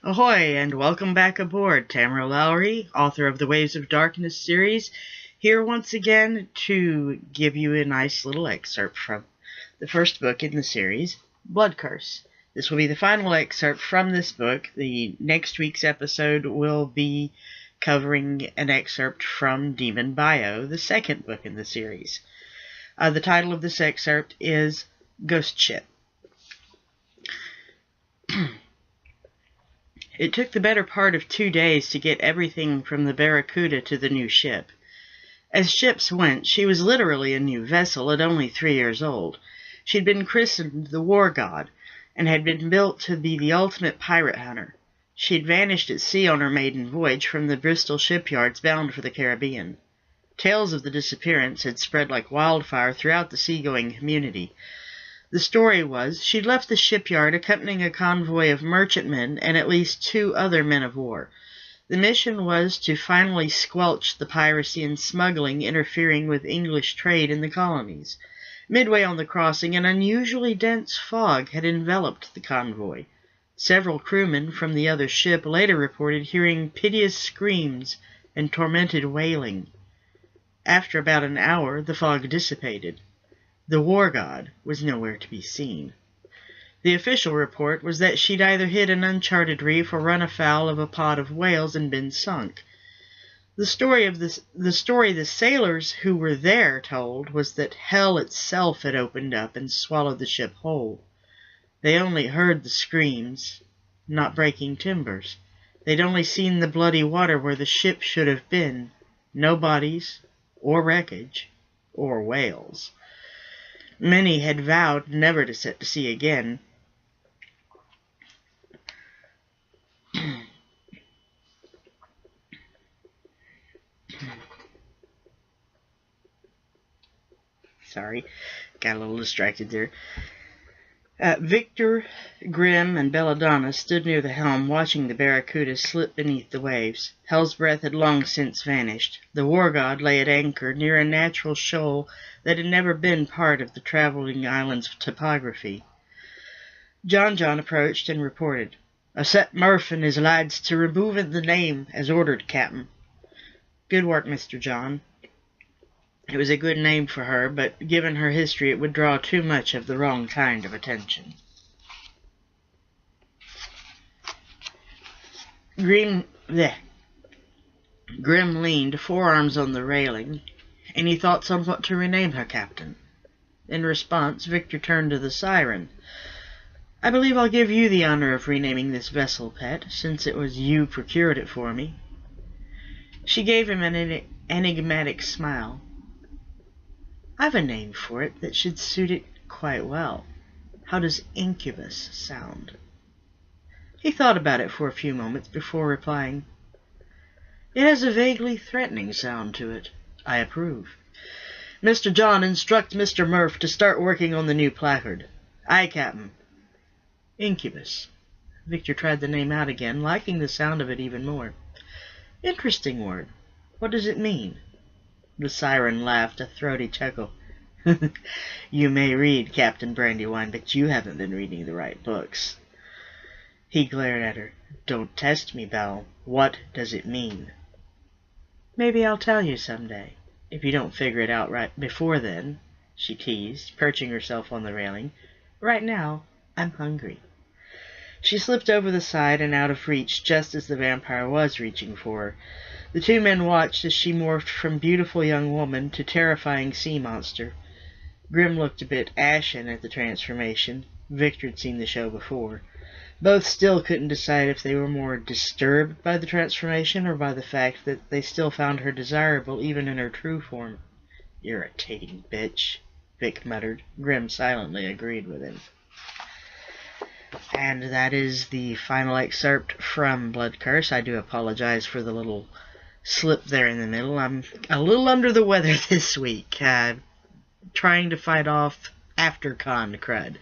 Ahoy, and welcome back aboard. Tamara Lowery, author of the Waves of Darkness series, here once again to give you a nice little excerpt from the first book in the series, Blood Curse. This will be the final excerpt from this book. The next week's episode will be covering an excerpt from Demon Bio, the second book in the series. The title of this excerpt is Ghost Ship. It took the better part of 2 days to get everything from the Barracuda to the new ship. As ships went, she was literally a new vessel at only 3 years old. She'd been christened the War God, and had been built to be the ultimate pirate hunter. She'd vanished at sea on her maiden voyage from the Bristol shipyards bound for the Caribbean. Tales of the disappearance had spread like wildfire throughout the seagoing community. The story was, she'd left the shipyard accompanying a convoy of merchantmen and at least 2 other men of war. The mission was to finally squelch the piracy and smuggling interfering with English trade in the colonies. Midway on the crossing, an unusually dense fog had enveloped the convoy. Several crewmen from the other ship later reported hearing piteous screams and tormented wailing. After about an hour, the fog dissipated. The War God was nowhere to be seen. The official report was that she'd either hit an uncharted reef or run afoul of a pod of whales and been sunk. The story the sailors who were there told was that hell itself had opened up and swallowed the ship whole. They only heard the screams, not breaking timbers. They'd only seen the bloody water where the ship should have been. No bodies, or wreckage, or whales. Many had vowed never to set to sea again. Sorry, got a little distracted there. Victor, Grimm, and Belladonna stood near the helm, watching the Barracuda slip beneath the waves. Hell's Breath had long since vanished. The War God lay at anchor near a natural shoal that had never been part of the traveling island's topography. Jon-Jon approached and reported, "I set Murph and his lads to removing the name, as ordered, Captain." "Good work, Mr. John." It was a good name for her, but given her history it would draw too much of the wrong kind of attention. Grimm leaned, forearms on the railing. Any thoughts on what to rename her, Captain? In response, Victor turned to the siren. "I believe I'll give you the honor of renaming this vessel, Pet, since it was you procured it for me." She gave him an enigmatic smile. I've a name for it that should suit it quite well. How does Incubus sound? He thought about it for a few moments before replying, It has a vaguely threatening sound to it. I approve. Mr. John, instruct Mr. Murph to start working on the new placard. Aye, Captain. Incubus. Victor tried the name out again, liking the sound of it even more. Interesting word. What does it mean? The siren laughed, a throaty chuckle. You may read, Captain Brandywine, but you haven't been reading the right books. He glared at her. Don't test me, Belle. What does it mean? Maybe I'll tell you someday, if you don't figure it out right before then, she teased, perching herself on the railing. Right now, I'm hungry. She slipped over the side and out of reach just as the vampire was reaching for her. The two men watched as she morphed from beautiful young woman to terrifying sea monster. Grim looked a bit ashen at the transformation. Victor had seen the show before. Both still couldn't decide if they were more disturbed by the transformation or by the fact that they still found her desirable even in her true form. Irritating bitch, Vic muttered. Grim silently agreed with him. And that is the final excerpt from Blood Curse. I do apologize for the little slip there in the middle. I'm a little under the weather this week, trying to fight off after-con crud.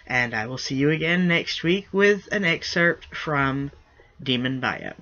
And I will see you again next week with an excerpt from Demon Bio.